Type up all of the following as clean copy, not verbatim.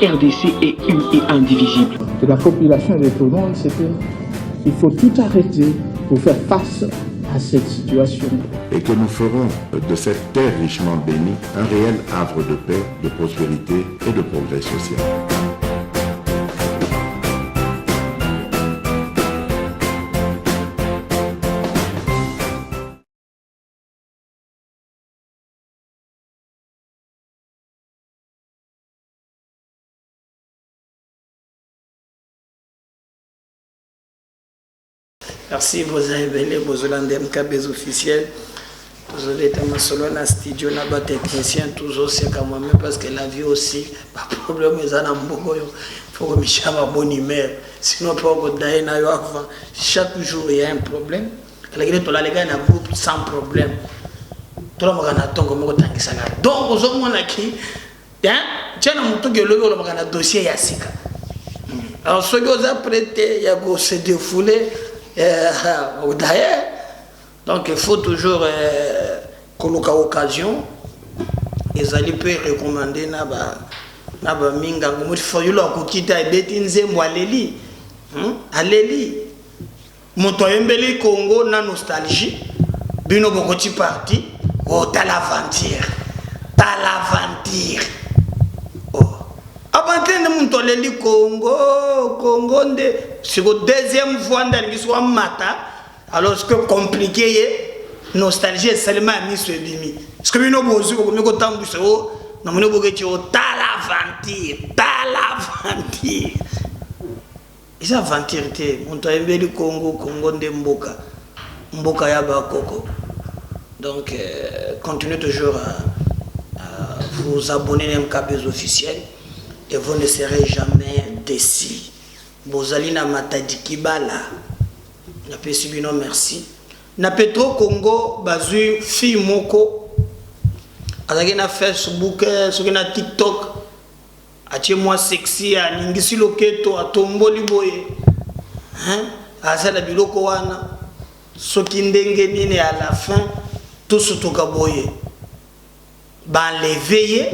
RDC est une et indivisible. De la population et de tout le monde, c'est qu'il faut tout arrêter pour faire face à cette situation. Et que nous ferons de cette terre richement bénie un réel havre de paix, de prospérité et de progrès social. Merci, vous avez venu, vous avez des officiels. Vous avez été dans le studio, dans technicien, toujours c'est comme moi, parce que la vie aussi, pas de problème, il faut que je sois en bonne humeur. Sinon, chaque jour, il y a un problème. Les gars, il y a un groupe sans problème. Tout le monde a un donc, vous avez qui, tiens, un dossier Yassika. Alors, ceux qui ont prêté, il y a se défouler. Donc il faut toujours coloquer occasion et aller peut recommander naba minga ngomuti foyulo akukita ebeti nzembo aleli aleli moto yembeli Congo na nostalgie bino bokoti parti o talaventure abantene muntu aleli Congo nde c'est la deuxième fois dans mata alors ce que compliqué nostalgie est seulement mis sur bimi ce que nous bozu ko mi ko tambu so na mo bo ke talaventure isa aventure te muntu ayembeli Congo nde mboka ya bakoko donc continuez toujours à vous abonner à MKBz officiel et vous ne serez jamais déçus. Bozalina Matadi Kibala, na pesibino merci. Na Petro Congo, bazu fi moko, azaki na Facebook, soki na TikTok, atie moi sexy, ningisi loketo, atomboli boye, azala biloko wana, soki ndenge nini à la fin, tout ce toka boye, ban l'éveillé,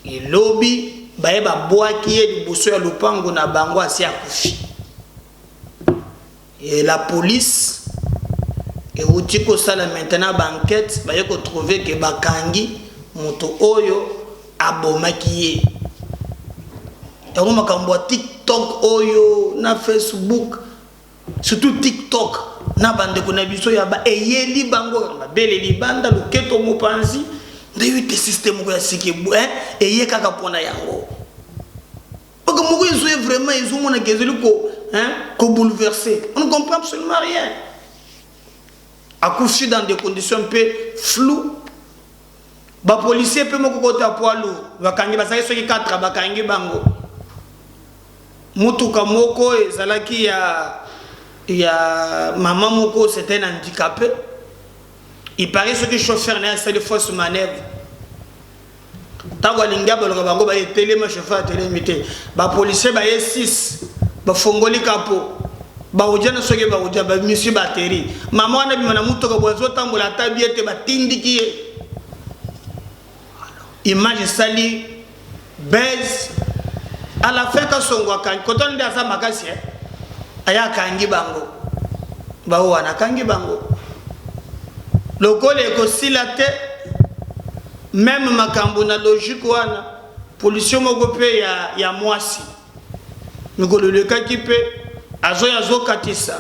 il lobby. Baeba boaki ye liboso ya lupango na bango asi akufi. Et la police et outi ko sala maintenant banquette baye ko trouver que bakangi moto oyo abomaki ye. Et makambo TikTok oyo na Facebook surtout TikTok na bande ko na biso ya ba eyeli bango ba bele libanda loketo mopanzi. D'ailleurs, le système est et kaka pona yango. Parce que ils sont vraiment ils ont bouleversé. On ne comprend absolument rien. Accouché dans des conditions un peu floues. Les policiers peuvent me côté à poids lourd. Bakangi basaki soki 4 bakangi bango. Mutuka moko ezalaki ya maman moko c'était un handicapé. Il paraît que le chauffeur n'a pas de fausse manœuvre. Tant que les gens ont été les chauffeurs télémité, les policiers ont 6, les fongoli capot, les gens ont été monsieur batterie. Maman a dit que la tablier était tindiki. Image sali, baise. À la fin, quand on est à sa makasi, il y a kangi bango. Baouana kangi bango. Le col est aussi la tête, même ma cambona logique, pollution mogopé ya moisi. Nous le cas qui peut, azo katisa.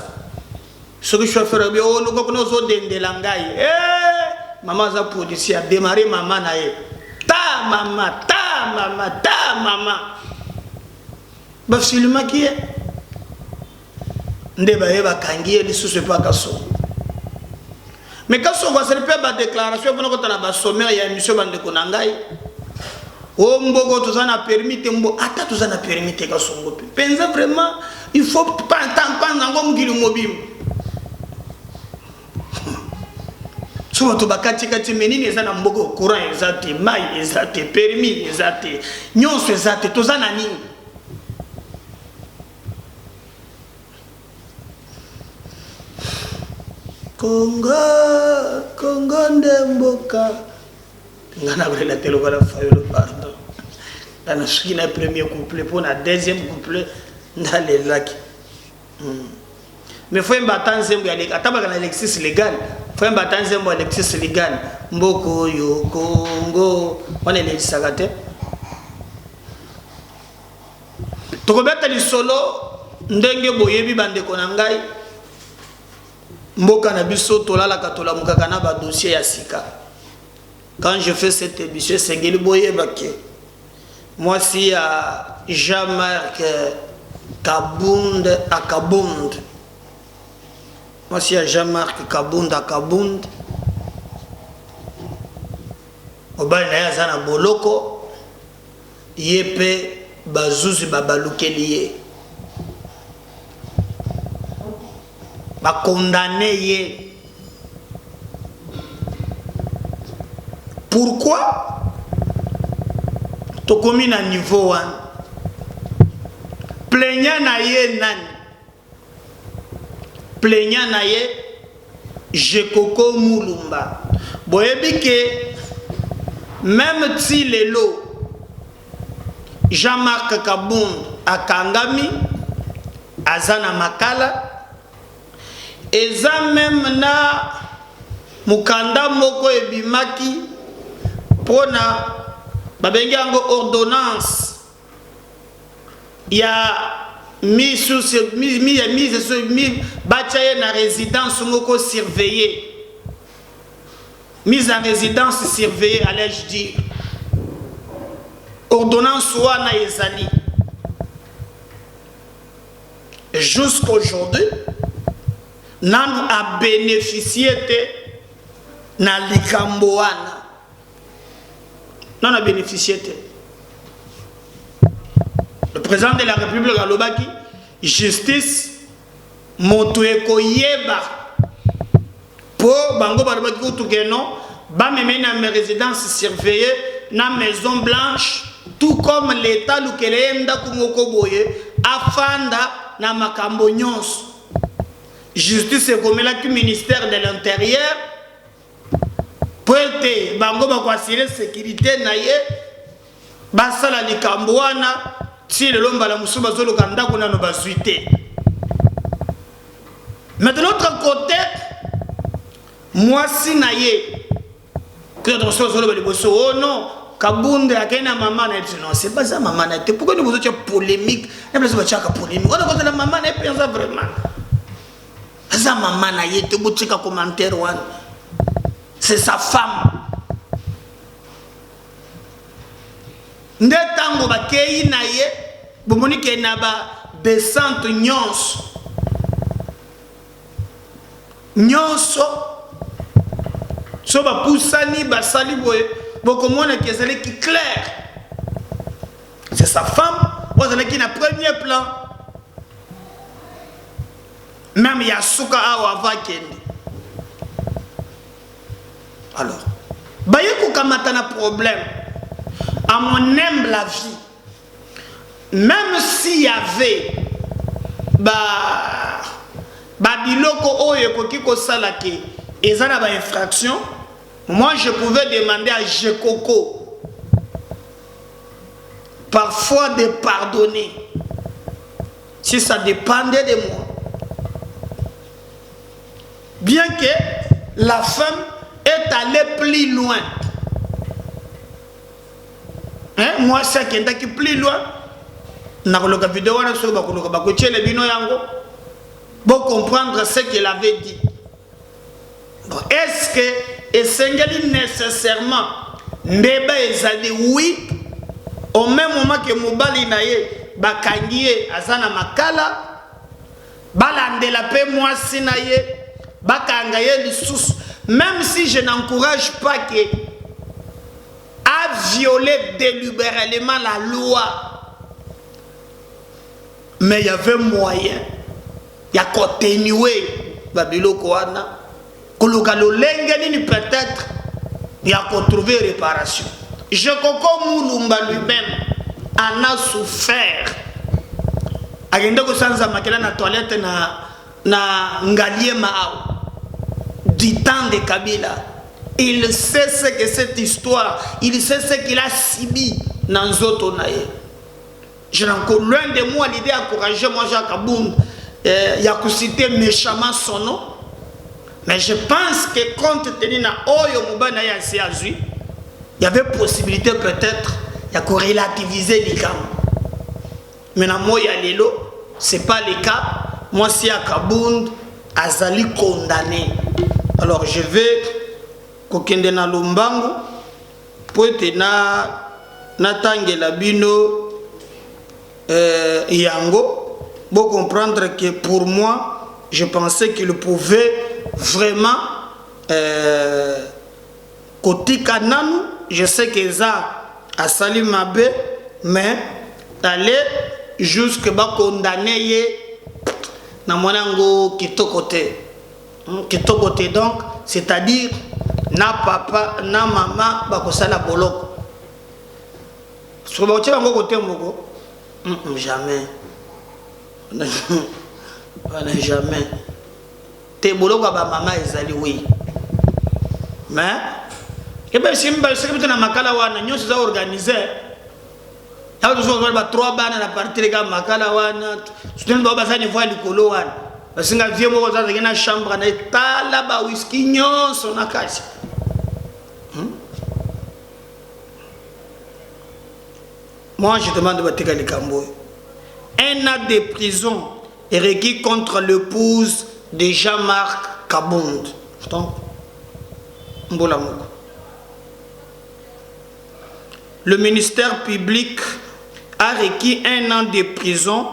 Ce que je fais faire, oh, nous connaissons des langailles. Eh, maman a policier a démarré maman nae. Ta maman. Bah, filma qui est. Ndeba eba kangi, les sous pas kasso. Mais quand on va se faire la déclaration, on va se sommaire, il y a une mission de Konangai. Oh, Mbogo, tout ça n'a permis, Ata, tout ça n'a permis, Pensa vraiment, il faut pas entendre le mobile. Souvent, tu vas kati menine, ils ont Mbogo, courant, exact, maille, exact, permis, exact, nyon, exact, tout ça n'a ni. Congo ndemboka ngana la telo bala fayolo pardon Dans le premier couplet, pour le deuxième couplet, dans les lacs. Mais il faut un bâton zembo avec Alexis légal. Il faut un bâton zembo Alexis légal. Mboko yo Congo. On est les sagate. Tokobeta li solo ndenge boyebi bande konangai. Mboka na biso tolala katola mukaka na ba dossier ya sika. Quand je fais cette émission, c'est ngeli boyeba ke. Moi si à Jean-Marc Kabund à Kabund. Moi si à Jean-Marc Kabund à Kabund. Obali na yazana boloko yepe bazuzi babalukeli ba condamné ye. Pourquoi? To komi na niveau 1. Plaignant na ye nani? Plaignant na ye Jekoko Mulumba. Boyebi ke même si lelo Jean-Marc Kabund akangami azana makala eza même na mukanda moko ebimaki pona babengi yango ordonnance ya mise bachaye na résidence moko surveillée, mise en résidence surveillée, allais-je dire. Ordonnance wana ezali jusqu'aujourd'hui nanu a bénéficié de na likambo wana. Non a bénéficié. Le président de la République a lobaki justice motueko yeba pour bango balobaki kutuke non ba meme na résidence surveillée na Maison Blanche tout comme l'état lukele ndako moko boye afanda na makambo nyonso. Justice ekomela ki ministère de l'Intérieur pour être bango ba assurer sécurité na ye basala likambo wana si le lomba la musuba zolo kanda kuna no bazuité. Mais de l'autre côté moi si na ye que d'autres choses zolo baliboso oh non Kabund akena maman na dit non c'est pas ça maman na pourquoi nous vous êtes polémique et plus ba chaka polémique on a la maman na pensa vraiment ça maman na ye te botika commentaire wana c'est sa femme. Nde tango bakei na ye bomoni ke na ba descente nyonso so ba pusani ba sali boye bokomona ke zali ki clair. C'est sa femme, vous allez qui na premier plan. Même Yasuka awa vakende. Alors, bayeko kamata na problème. À mon humble avis, même s'il y avait biloko oyo kokiko salake ezana ba infraction, moi je pouvais demander à Jekoko parfois de pardonner si ça dépendait de moi. Bien que la femme est allée plus loin. Hein? Moi, c'est qui est plus loin. Na koloka vidéo na so ba koloka ba kochele bino yango. Pour comprendre ce qu'elle avait dit. Bon, est-ce que esengeli nécessairement ndeba ezali oui au même moment que mobali na ye bakangiye azana makala balandela pe mwasi na ye bakanga ye lisusu, même si je n'encourage pas que à violer délibérément la loi, mais il y avait moyen, il y a continué babiloko wana koloka lolenge nini peut-être il y a trouvé réparation. Jekoko Mulumba lui-même en a souffert. Agenda ko sanza makela na toilette na ngaliema au du temps de Kabila. Il sait ce que cette histoire, il sait ce qu'il a subi Nanzoto nae. Je n'en connais loin de moi l'idée d'encourager moi Jacques Abound, il y a cité méchamment son nom. Mais je pense que compte tenu na Oyo Mubana ya Seazui, il y avait possibilité peut-être de relativiser les cas. Mais dans moi Lelo, ce n'est pas le cas. Moi si à Kabound, Azali condamné. Alors je vais kokende na Lombango pour être na tangela bino Yango, pour comprendre que pour moi, je pensais qu'il pouvait vraiment côté Kananou, je sais que ça a sali Mabé, mais aller jusque bas condamné na monango côté donc, c'est-à-dire na papa na maman bakosala boloko. Sur le côté moko. Jamais. Jamais. Te boloko ba maman ezali oui. Mais et bien si je na makala wana nyonso za organiser. Ya toujours ba 3 bana na partie les gars makala wana. Soutenu ba ba zani voix likolo wana. Basinga vie moko za na chambre na tala ba whisky nyonso na kasi. Moi, je demande à Batégali Kamboy. Un acte de prison est requis contre l'épouse de Jean-Marc Kabound. Le ministère public a requis 1 an de prison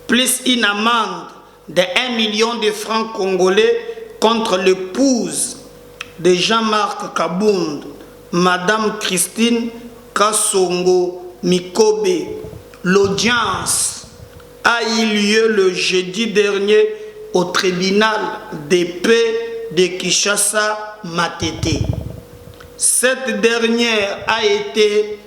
plus une amende de 1 million de francs congolais contre l'épouse de Jean-Marc Kabound, Madame Christine Kassongo Mikobe. L'audience a eu lieu le jeudi dernier au tribunal de paix de Kinshasa Matete. Cette dernière a été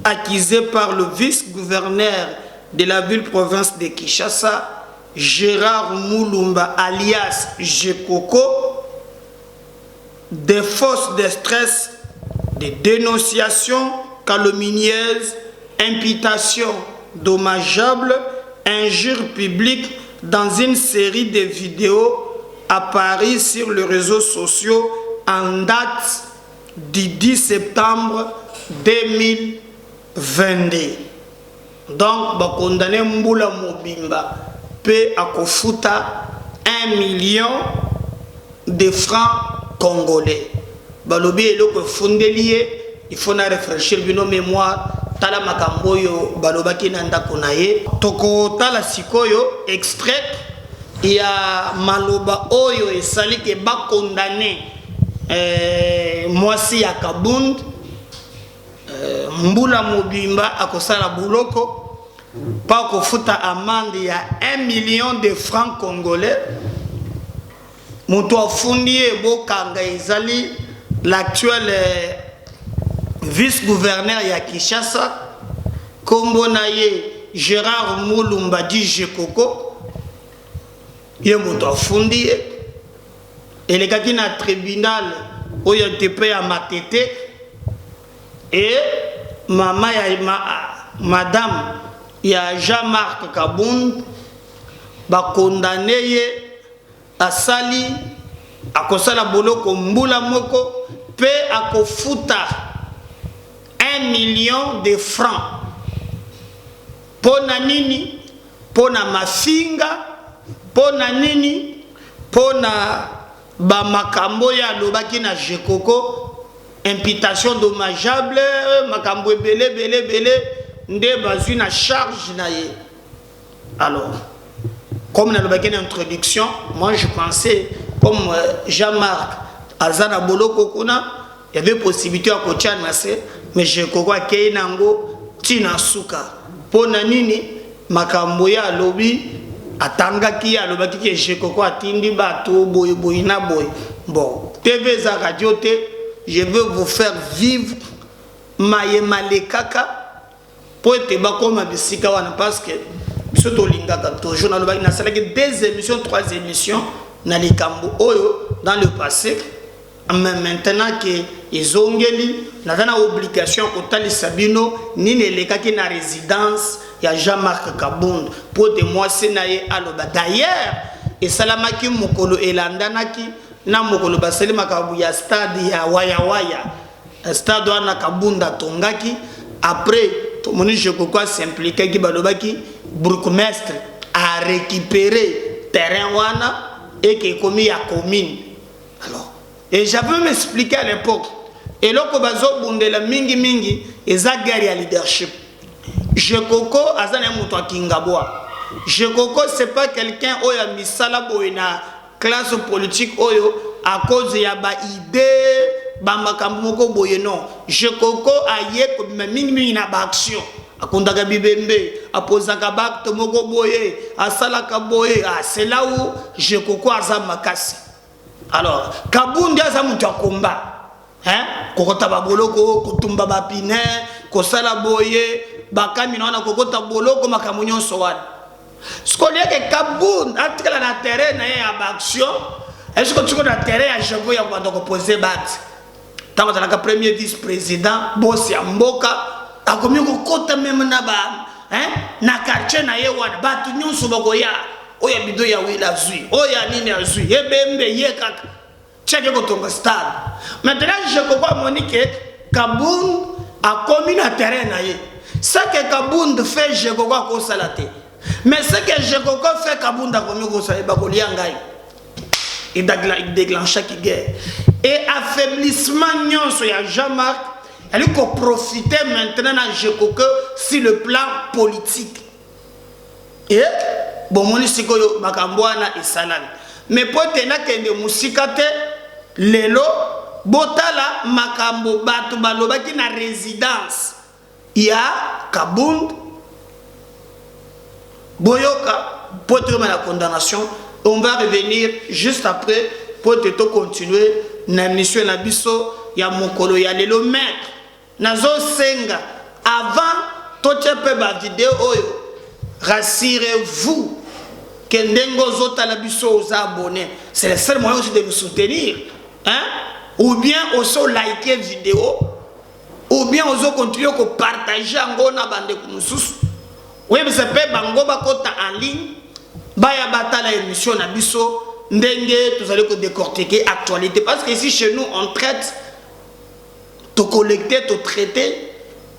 accusée par le vice-gouverneur de la ville-province de Kinshasa, Gérard Moulumba alias Jekoko, de fausses de stress, de dénonciations calomnieuses, imputations dommageables, injures publiques dans une série de vidéos apparues sur les réseaux sociaux en date du 10 septembre 2022. Donc, ba condamné Mboula Mobimba peut akofuta 1 million de francs congolais. Balobi eloko fundelié, il faut na réfléchir bino mémoire tala makamboyo balobaki na ndako na ye. Toko tala sikoyo extrait ya maloba oyo esali ke ba condamné mwasi ya Kabound. Mboula Mobimba akosala buloko pa kofuta amende ya 1 million de francs congolais. Mutu afundi bokanga ezali l'actuel vice-gouverneur ya Kinshasa, kombo na ye Gérard Moulumba di Jekoko, ye mutu afundi elekaki na tribunal oyo tepe ya Matete. Et maman madame ya Jean-Marc Kabound ba condamné asali akosala boloko mbula moko pe akofuta 1 million de francs. Pona nini? Pona mafinga? Pona nini? Pona ba makambo ya lobaki na Jekoko. Imputation dommageable, makambo belé, nde bazui na charge na ye. Alors, comme dans une introduction, moi je pensais, comme Jean-Marc Azana Boloko Kuna, il y avait possibilité à Kochan Massé, mais je crois qu'il y a nango Tina Souka. Pona nini, makambo ya lobby, atanga ki ya lobaki ki je crois atindi bato boy na boy. Bon, TV za radio te. Je veux vous faire vivre Mayemalekaka pour être comme Abisika parce que toujours des émissions, 3 émissions dans les Cambo dans le passé. Mais maintenant que ils ont une obligation de Sabino, ni ne qui na résidence, il y a Jean-Marc Kabound pour des mois sénaïe à l'oba. D'ailleurs, et salamaki mokolo elandanaki na mokolo baseli makabu ya stade ya waya stade wana Kabunda tongaki après tout le monde je crois s'impliquer qui balobaki bourgmestre a récupéré terrain wana et qui est commis à commune. Alors et j'avais même expliqué à l'époque et loko bazo bundela mingi eza guerre ya leadership. Je koko azana muto akingabwa. Je koko c'est pas quelqu'un oya misala boina classe politique oyo à cause ya ba idée ba makambo moko boye non. Je koko aye ko mingi na ba action akondaka bibembe apozaka bakto moko boye asalaka boye c'est là où je koko aza makasi. Alors Kabundi aza muto akomba kokota baboloko kutumba bapine kosala boye bakami na kokota boloko makambo nyonso wana skolie ke Kabundi atikala na terrain na ya action est-ce que tu connais terrain ya jago ya kwanda ko poser bat tango talaka premier vice-président boss ya mboka akomi kokota même na ba na quartier na ye wana batu nyonso bakoya oya bido ya wila zui oya nini azui ebembe ye kaka tcheke kotonga stade. Maintenant, je comprends Monique, Kabound a commis un terrain. Ce que Kabound fait, je comprends qu'on s'en late. Mais ce que je comprends fait, Kabound a commis qu'on s'en late. Il déclenche chaque guerre. Et affaiblissement, il y a Jean-Marc, il faut profiter maintenant je comprends sur le plan politique. Et, bon, Monique, c'est que Makambouana et Salan. Mais pour tenir que des moussicate, lelo botala makambo batu balobaki na résidence ya Kabound boyoka pour terminer la condamnation. On va revenir juste après pour te continuer na mission na biso ya mokolo ya lelo maître nazo senga avant toche pe ba vidéo oyo rassurez-vous que ndengo zota la biso aux abonnés c'est le seul moyen aussi de nous soutenir. Ou bien aussi liker vidéo ou bien aussi continuer à partager ngona bande kumususu oui mais c'est pas bango bakota en ligne baya batala émission na biso ndenge vous allez décortiquer actualité parce que ici chez nous on traite to collecter to traiter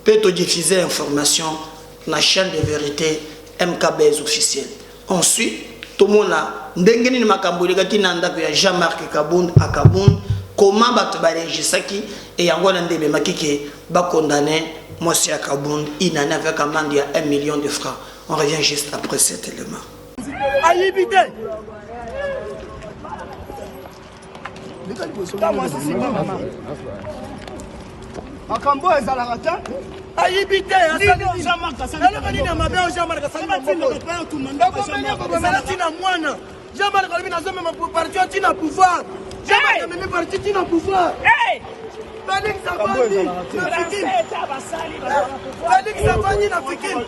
peut to diffuser information la chaîne de vérité MKBS officiel. Ensuite tout le monde ndenge ni makambo lekaki na ndako ya Jean-Marc Kabound à Kabound comment bato barejisaki et yango na ndebe makike ba condamné Mosi à Kabound une année avec amende de 1 million de francs. On revient juste après cet élément. Akambo ezalaka te ayibite alobani na mabe o Jean-Marc Tina mwana Jean-Marc alobi nazomema parti tina pouvoir Jean-Marc amemi parti tina pouvoir Félix Savani na Pikine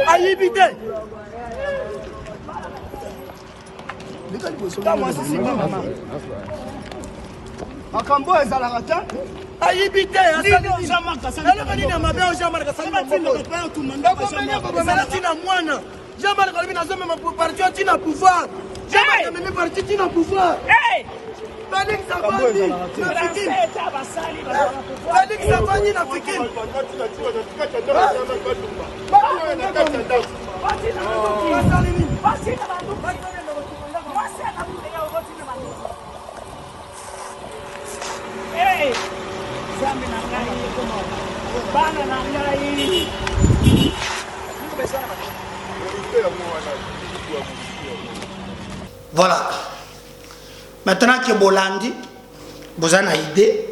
ayibite akambo ezalaka te ayibite alobani na mabe o Jean-Marc tina mwana Jean-Marc alobi nazomema parti tina pouvoir Jean-Marc amemi parti tina pouvoir Félix Savani na Pikine Voilà. Maintenant que Bolandi, vous avez une idée,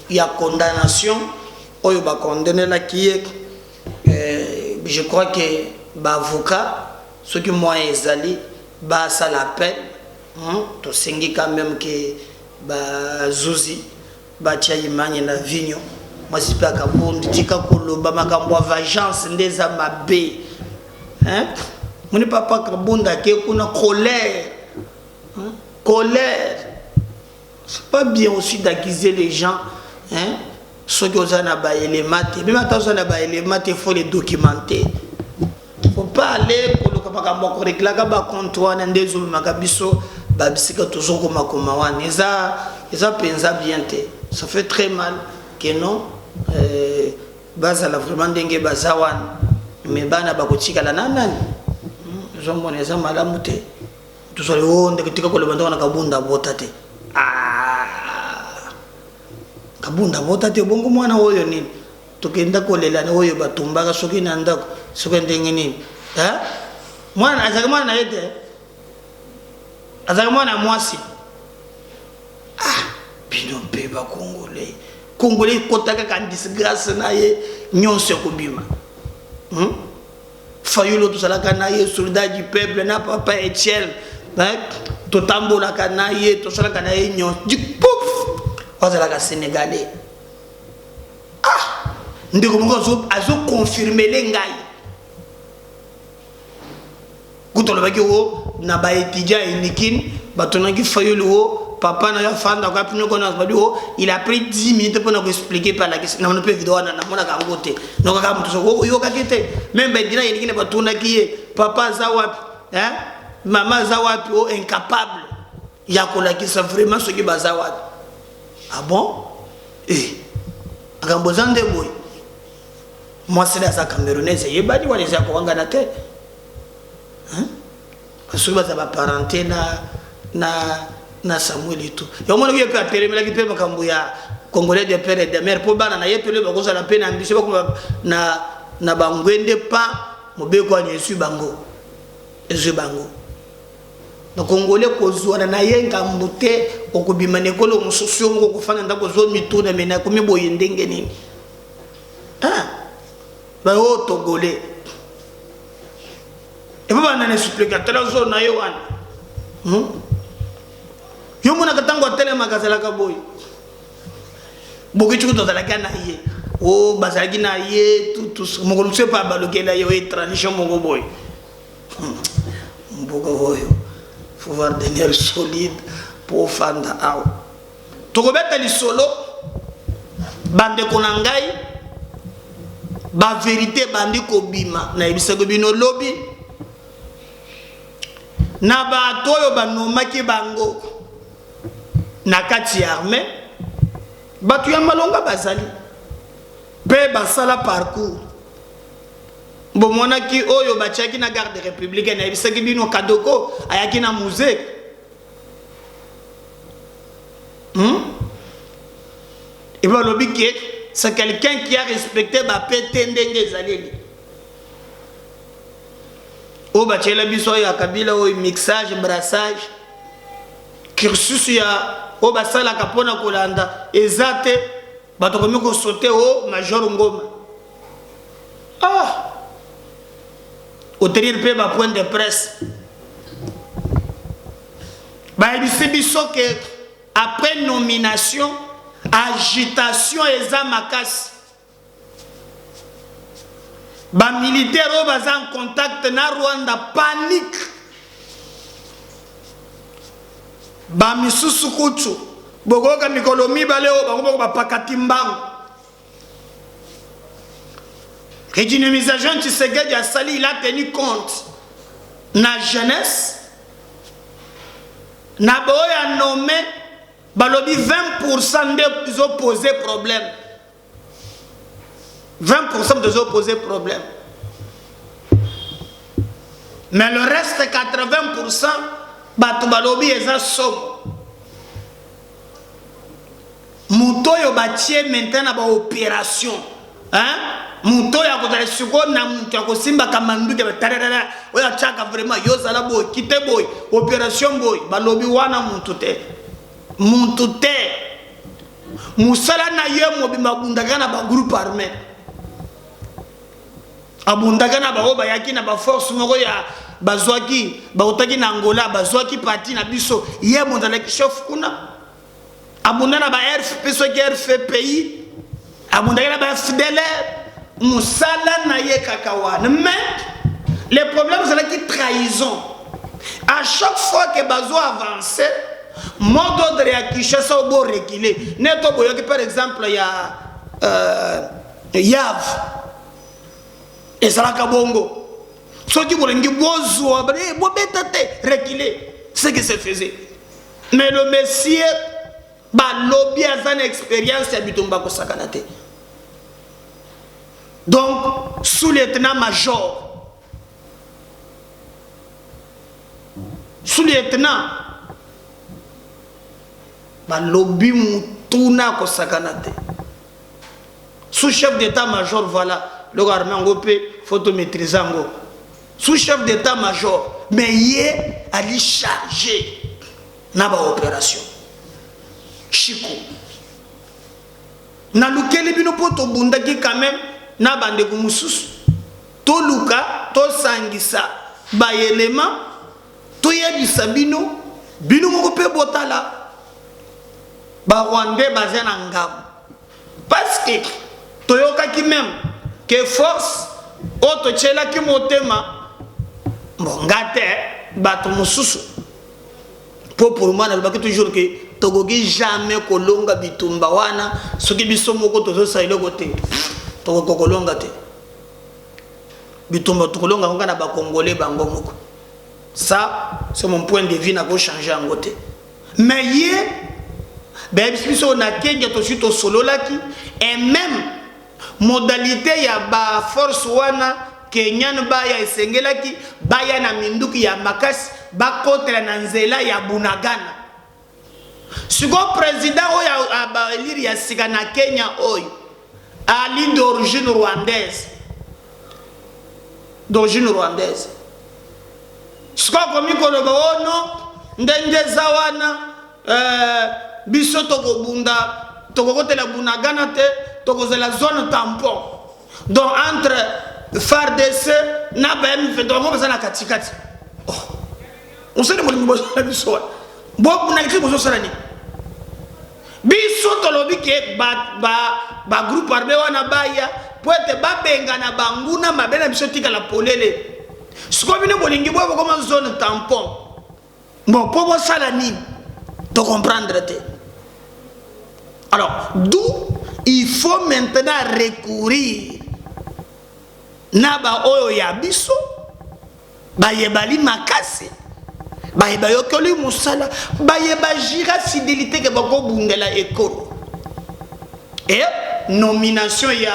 il y a condamnation, il y a condamné la qui est, je crois que avocat ce qui moi ezali ba ça l'appel to sengi quand même que ba zuzi ba tia imanye na vigno moi si pas kabondi tika koloba makambo vengeance ndeza mabe mon papa kabunda ke kuna colère colère. C'est pas bien aussi d'accuser les gens ceux qui ont des éléments même attention à des éléments il faut les documenter. Faut pas aller pour le kabakambo correct là kaba comptoir ndezo makabiso babisika toujours comme wana eza penza bien te ça fait très mal que non baza la vraiment ndenge bazawan mais bana bakotika la nani zo moneza malamu te tout ça on ndeke tika ko le banda na kabunda botate kabunda botate bongo mwana oyo nini tokenda kolela na oyo batumbaka soki na ndako soki ndenge nini mwana azaka mwana na yete azaka mwana mwasi bino mpe bakongolais kotaka ka disgrâce na ye nyonso ekobima Fayulu tosalaka na ye soldat du peuple na papa Etienne totambolaka na ye tosalaka na ye nyonso pouf ozalaka sénégalais ndeko moko azo confirmer le ngai kutolobaki o na ba étudiant inikin batonaki Fayulu o papa na ya fanda kwa pino kona badi o il a pris 10 minutes pour nous expliquer par la question na pe vidéo na mona ka ngote no ka mtu so yo ka kete même ben dina inikin batuna ki papa za wapi maman za wapi o incapable ya kolakisa vraiment ce qui baza wapi. Ah bon? Agambozande boy. Moi c'est là ça camerounaise et badi wale za ko wanga na te. Parce que baza ba parenté na Samuel et tout. Yo mona ko pe apelemela ki pe makambo ya congolais de père et de mère pour bana na yepele ba ko sala pe na ambition ba na bangwende pa mobeko ani esu bango. Esu bango. Na congolais ko zuana na yenga mbute okubima nekolo mususu ngo kufana ndako zo mituna mena kumi boye ndenge nini ba o togolais e baba na explicateur zo na yo wana yo mona katango tele makazala ka boy bokichu to zala kana ye o bazalaki na ye tout mo ko pas balokela yo e tradition mo boy mboko hoyo faut voir des nerfs solides pour fanda awa tokobeta lisolo bande konangai ba vérité bandi kobima na ebisako bino lobi na ba toyo banomaki bango na kati armée batu ya malonga bazali pe basala parcours bomonaki oyo batiaki na garde républicaine na ebisaki bino kadoko ayaki na musée et bien le but c'est quelqu'un qui a respecté ba pété ndenge zaleli o batiela biso ya kabila o mixage brassage cursus ya o basala kapona kolanda ezate batokomi ko sauter o major ngoma au tenir pe ba point de presse ba biso que après nomination agitation eza makasi ba militaire o baza en contact na Rwanda panique ba misusu kutu bokoka mikolo mibale o bango ba pakati mbango Régimisation Tshisekedi a sali, il a tenu compte na jeunesse na boya nommé balobi 20% des opposés problème 20% des opposés problème mais le reste 80% batu balobi eza somme muto yo batie maintenant ba opération muto ya kozala siko na muto ya kosimba kamanduke batarara oya chaka vraiment yo zala boy kite boy opération boy balobi wana mutu te musala na ye mobimba bundaka na ba groupe armé abundaka na bao bayaki na ba force moko ya bazwaki bautaki na Angola bazwaki parti na biso ye mondalaki chef kuna abunda na ba RFP so ki RFPI abundaka na ba FDLR musala na ye kakawana. Mais le problème c'est la trahison. À chaque fois que bazo avance mot d'ordre ya Kinshasa au beau reculer neto boyoki par exemple ya Yav et Salaka Bongo. Ceux qui voulaient reculer, ce qui se faisait. Mais le Messie, lobby a une expérience à Bitumba Sakanate. Donc, sous-lieutenant-major, sous-lieutenant, lobby Mutuna Kosakanate. Sous-chef d'état-major, voilà. Le gouvernement faut maîtriser. Sous-chef d'état-major, mais il est allé charger dans l'opération. Chico. Na lukeli bino poto bundaki quand même na bande kumususu. To luka, to sangisa, ba élément, to yebisa bino, bino moko pe botala. Ba Rwandais basé na ngam. Parce que toyoka ki même que force auto tchela ki motema bon ngate bato mususu pour moi na baki toujours que togoki jamais kolonga bitumba wana soki biso moko tozo sa ile côté to kolonga te bitumba to kolonga nga na ba congolais bango moko. Ça c'est mon point de vue na ko changer en côté. Mais hier ben biso na Kenya to suite solo laki et même modalité ya ba force wana Kenyan baya esengelaki baya na minduki ya makasi ba kotra na nzela ya Bunagana. Siko président oya ba eliri ya sika na Kenya oy ali d'origine rwandaise. D'origine rwandaise. Siko komi ko lobo ono ndengeza wana biso toko bunda toko kotela Bunagana te toko la zone tampon. Donc entre FARDC na BM fait donc on va na katikati. Oh. On sait le monde bozo la biso. Bo na ki bozo sala ni. Biso to lobi ke ba groupe armé wana baya pour être ba benga na banguna mabena biso tika la polele. Siko bino bolingi bo comme zone tampon. Bon pour bo sala ni to comprendre te. Alors d'où il faut maintenant recourir Naba oyo ya biso bayebali makasi bayeba yokoli musala bayeba jira fidélité ke bako bundela ekolo. Et nomination ya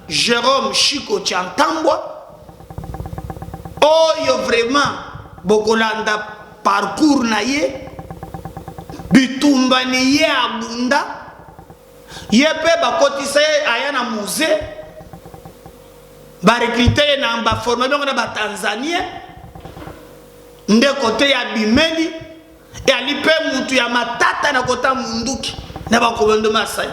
Jérôme Chico Tchantambwa oyo vraiment bokolanda parcours na ye bitumba ni ye abunda ye pe bakotisa aya na musée ba recruter na ba former donc na ba Tanzania nde côté ya Bimeli et ali pe mutu ya matata na kota munduki na ba komando Masai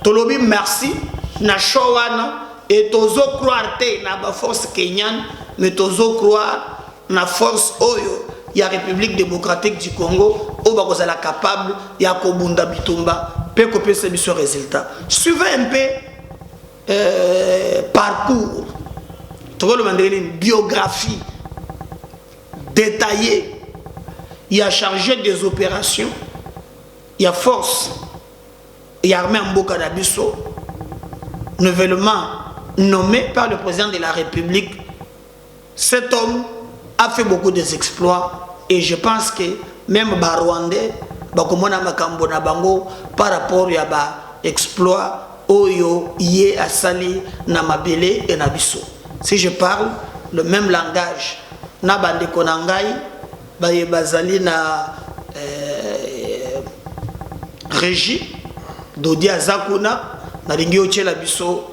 tolobi merci na showana et tozo croire te na ba force kenyane mais tozo croire na force oyo ya République démocratique du Congo o ba kozala capable ya kobunda bitumba pe ko pesa biso résultat. Suivez un peu parcours, une biographie détaillée. Il a chargé des opérations, il y a force, il y a armée en Mboka d'Abisso, nouvellement nommé par le président de la République. Cet homme a fait beaucoup d'exploits et je pense que même les Rwandais, par rapport à l'exploit Oyo Yé Asali Namabele et Nabiso. Si je parle le même langage, Nabande Konangai, Baye Bazali na Régie, Dodi Azakuna, Nalingi Ochela Biso,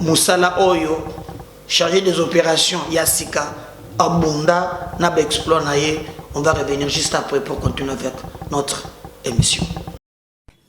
Moussala Oyo, chargé des opérations Yassika, Abunda, Naba Exploit Naye. On va revenir juste après pour continuer avec notre émission.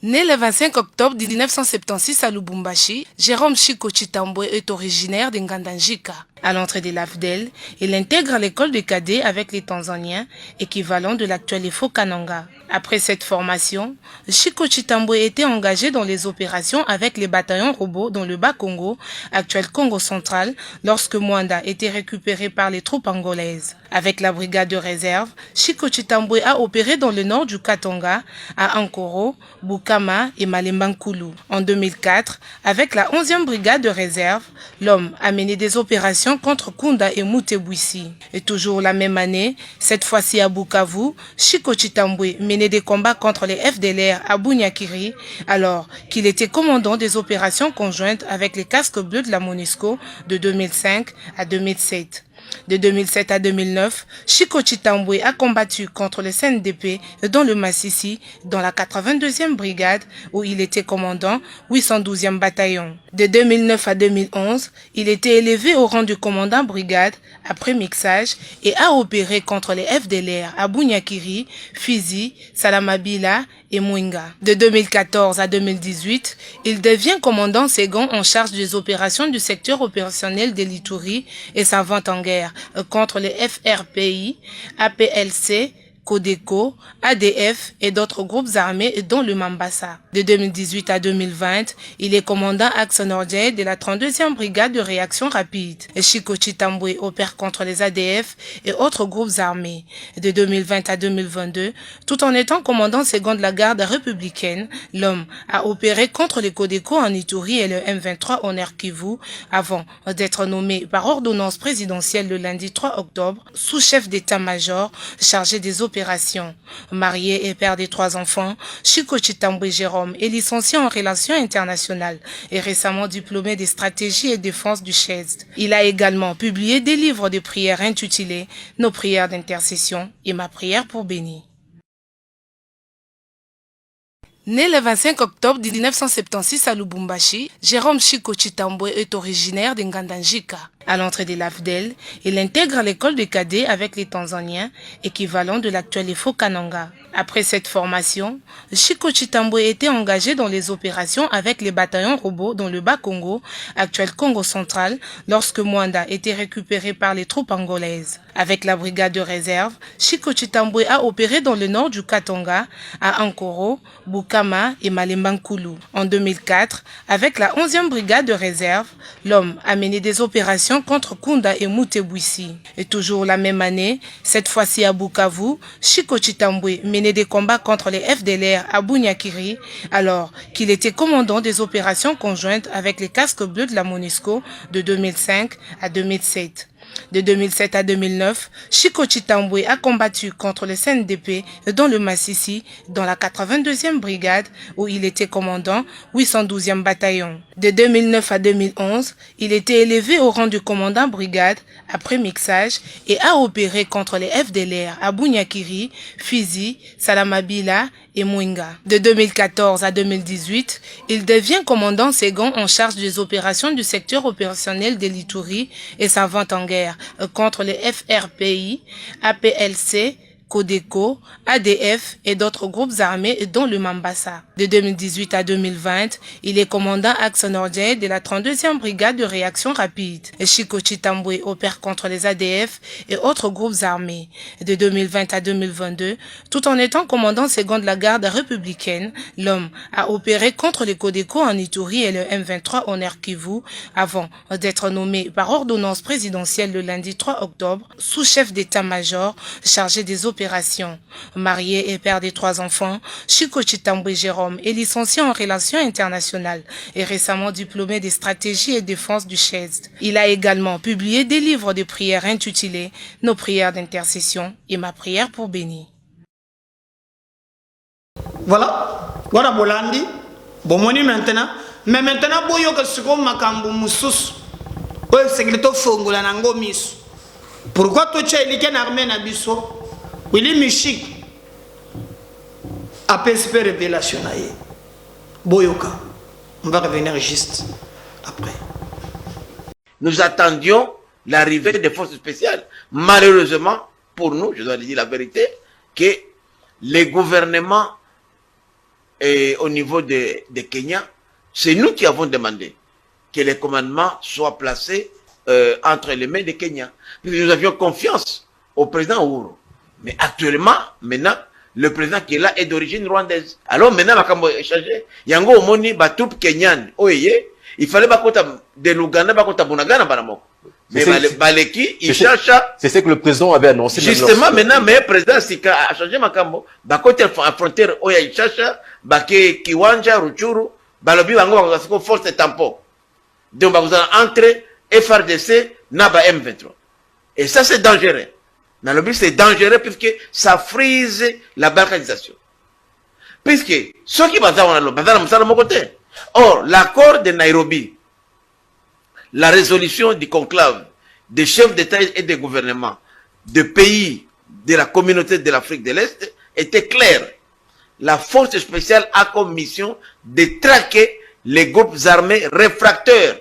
Né le 25 octobre 1976 à Lubumbashi, Jérôme Chico Chitambwe est originaire de Ngandanjika. À l'entrée de l'AFDEL, il intègre l'école de cadets avec les Tanzaniens, équivalent de l'actuel EFO Kananga. Après cette formation, Chico Chitambwe était engagé dans les opérations avec les bataillons robots dans le Bas-Congo, actuel Congo central, lorsque Mwanda était récupéré par les troupes angolaises. Avec la brigade de réserve, Chico Chitambwe a opéré dans le nord du Katanga, à Ankoro, Bukama et Malemba-Nkulu. En 2004, avec la 11e brigade de réserve, l'homme a mené des opérations contre Kunda et Mutebwisi. Et toujours la même année, cette fois-ci à Bukavu, Chico Chitambwe menait des combats contre les FDLR à Bunyakiri, alors qu'il était commandant des opérations conjointes avec les casques bleus de la MONUSCO de 2005 à 2007. De 2007 à 2009, Chico Chitambwe a combattu contre le CNDP dans le Massissi, dans la 82e brigade où il était commandant 812e bataillon. De 2009 à 2011, il était élevé au rang du commandant brigade après mixage et a opéré contre les FDLR à Bunyakiri, Fizi, Salamabila et Mwenga. De 2014 à 2018, il devient commandant second en charge des opérations du secteur opérationnel de l'Ituri et sa vente en guerre contre les FRPI, APLC, Codeco, ADF et d'autres groupes armés dont le Mambasa. De 2018 à 2020, il est commandant axe nordien de la 32e brigade de réaction rapide. Chico Chitambwe opère contre les ADF et autres groupes armés. De 2020 à 2022, tout en étant commandant second de la garde républicaine, l'homme a opéré contre les Codeco en Ituri et le M23 au Nord Kivu avant d'être nommé par ordonnance présidentielle le lundi 3 octobre sous-chef d'état-major chargé des opérations. Marié et père de 3 enfants, Chico Chitambwe Jérôme est licencié en relations internationales et récemment diplômé de stratégie et défense du CHESD. Il a également publié des livres de prières intitulés « Nos prières d'intercession et ma prière pour Béni ». Né le 25 octobre 1976 à Lubumbashi, Jérôme Chico Chitambwe est originaire de Ngandanjika. À l'entrée de l'AFDEL, il intègre l'école de cadets avec les Tanzaniens, équivalent de l'actuel EFO Kananga. Après cette formation, Chico Chitambwe était engagé dans les opérations avec les bataillons robots dans le Bas-Congo, actuel Congo central, lorsque Mwanda était récupéré par les troupes angolaises. Avec la brigade de réserve, Chico Chitambwe a opéré dans le nord du Katanga, à Ankoro, Bukama et Malemba-Nkulu. En 2004, avec la 11e brigade de réserve, l'homme a mené des opérations contre Kunda et Mutebwisi. Et toujours la même année, cette fois-ci à Bukavu, Chico Chitambwe menait des combats contre les FDLR à Bunyakiri, alors qu'il était commandant des opérations conjointes avec les casques bleus de la MONUSCO de 2005 à 2007. De 2007 à 2009, Chico Chitambwe a combattu contre le CNDP dans le Massissi, dans la 82e brigade où il était commandant 812e bataillon. De 2009 à 2011, il était élevé au rang du commandant brigade après mixage et a opéré contre les FDLR à Bunyakiri, Fizi, Salamabila et Mwenga. De 2014 à 2018, il devient commandant second en charge des opérations du secteur opérationnel de l'Ituri et sa vente en guerre contre les FRPI, APLC, Codeco, ADF et d'autres groupes armés dont le Mambasa. De 2018 à 2020, il est commandant axe nordien de la 32e brigade de réaction rapide. Chico Chitambwe opère contre les ADF et autres groupes armés. De 2020 à 2022, tout en étant commandant second de la garde républicaine, l'homme a opéré contre les Codeco en Ituri et le M23 au Nord Kivu avant d'être nommé par ordonnance présidentielle le lundi 3 octobre sous-chef d'état-major chargé des opérations. Marié et père de 3 enfants, Chico Chitambwe Jérôme est licencié en relations internationales et récemment diplômé de stratégie et défense du CHESD. Il a également publié des livres de prières intitulés « Nos prières d'intercession et ma prière pour Béni ». Voilà, voilà Bolandi, Bomoni maintenant, mais maintenant boyo que ce qu'on m'a cambo moussous, ouais c'est que le fongo la nango mis. Pourquoi tu es liqué n'armé n'abisso? Willy Michik a PSP révélation. Boyoka. On va revenir juste après. Nous attendions l'arrivée des forces spéciales. Malheureusement, pour nous, je dois dire la vérité, que les gouvernements et au niveau de Kenya, c'est nous qui avons demandé que les commandements soient placés entre les mains des Kenyans. Nous avions confiance au président Uhuru. Mais actuellement, maintenant, le président qui est là est d'origine rwandaise. Alors maintenant, il a changé. Yango omoni ba troupe kenyan. Oye, il fallait pas de l'Ouganda, pas qu'on Bunagana banamoko. Mais Baleki, il cherche. C'est ce que le président avait annoncé. Justement, maintenant, mais le président Sika a changé Makambo. Ba côté à frontière, oya il cherche. Ba Kiwanja, Ruchuru, Balobi Wango, va force de tampon. Donc, vous allez entrer FRDC, Naba M23. Et ça, c'est dangereux. Dans le but, c'est dangereux puisque ça frise la balkanisation. Puisque ceux qui basent dans mon côté. Or, l'accord de Nairobi, la résolution du conclave des chefs d'État et de gouvernement de pays de la communauté de l'Afrique de l'Est était claire. La force spéciale a comme mission de traquer les groupes armés réfractaires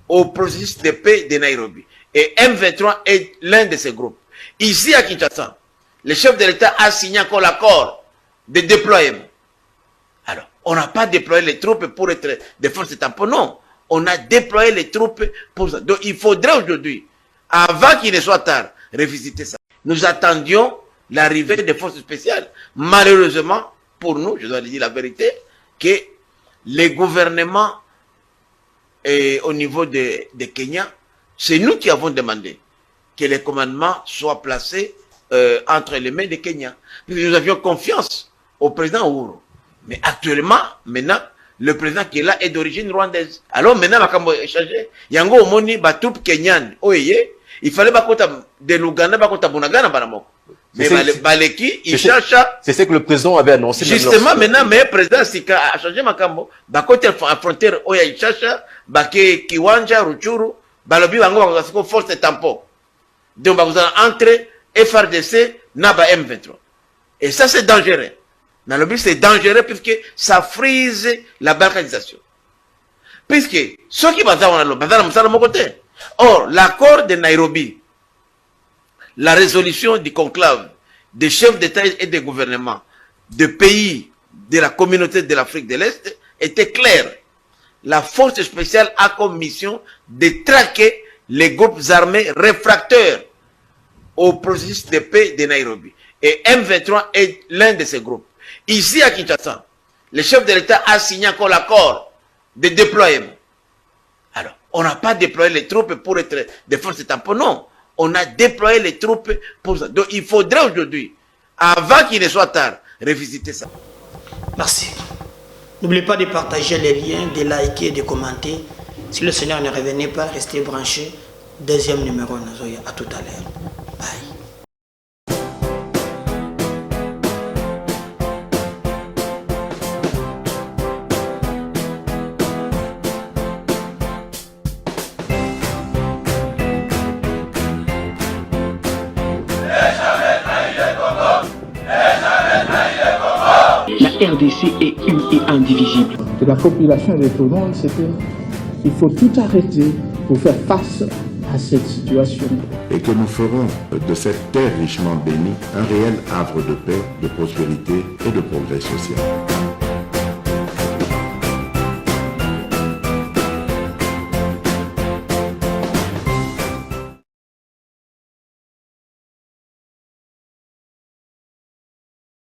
au processus de paix de Nairobi. Et M23 est l'un de ces groupes. Ici à Kinshasa, le chef de l'État a signé encore l'accord de déploiement. Alors, on n'a pas déployé les troupes pour être des forces tampons, non. On a déployé les troupes pour ça. Donc, il faudrait aujourd'hui, avant qu'il ne soit tard, revisiter ça. Nous attendions l'arrivée des forces spéciales. Malheureusement, pour nous, je dois dire la vérité, que les gouvernements au niveau de Kenya, c'est nous qui avons demandé que les commandements soient placés entre les mains des Kenyans. Nous avions confiance au président Uhuru. Mais actuellement, maintenant, le président qui est là est d'origine rwandaise. Alors maintenant, il a changé. Yango omoni ba troupe kenyan. Oye, il fallait pas de l'Ouganda, pas qu'on Bunagana banamoko. Mais Baleki, il cherche. C'est ce que le président avait annoncé. Justement, maintenant, mais le président Sika a changé Makambo. Ba côté à frontière, oya il cherche. Ba Kiwanja, Ruchuru, Balobi Wango, va force de tampon. Donc, vous allez entrer FRDC, Naba M23. Et ça, c'est dangereux. Dans le but, c'est dangereux puisque ça frise la balkanisation. Puisque ceux qui basent dans mon côté. Or, l'accord de Nairobi, la résolution du conclave des chefs d'État et de gouvernement de pays de la communauté de l'Afrique de l'Est était claire. La force spéciale a comme mission de traquer les groupes armés réfractaires au processus de paix de Nairobi. Et M23 est l'un de ces groupes. Ici à Kinshasa, le chef de l'État a signé encore l'accord de déploiement. Alors, on n'a pas déployé les troupes pour être des forces tampons, non. On a déployé les troupes pour ça. Donc, il faudrait aujourd'hui, avant qu'il ne soit tard, revisiter ça. Merci. N'oubliez pas de partager les liens, de liker et de commenter. Si le Seigneur ne revenait pas, restez branchés. Deuxième numéro, Nazoya. À tout à l'heure. Bye. La RDC est une et indivisible. De la population et de tout le monde, c'était il faut tout arrêter pour faire face à cette situation. Et que nous ferons de cette terre richement bénie un réel havre de paix, de prospérité et de progrès social.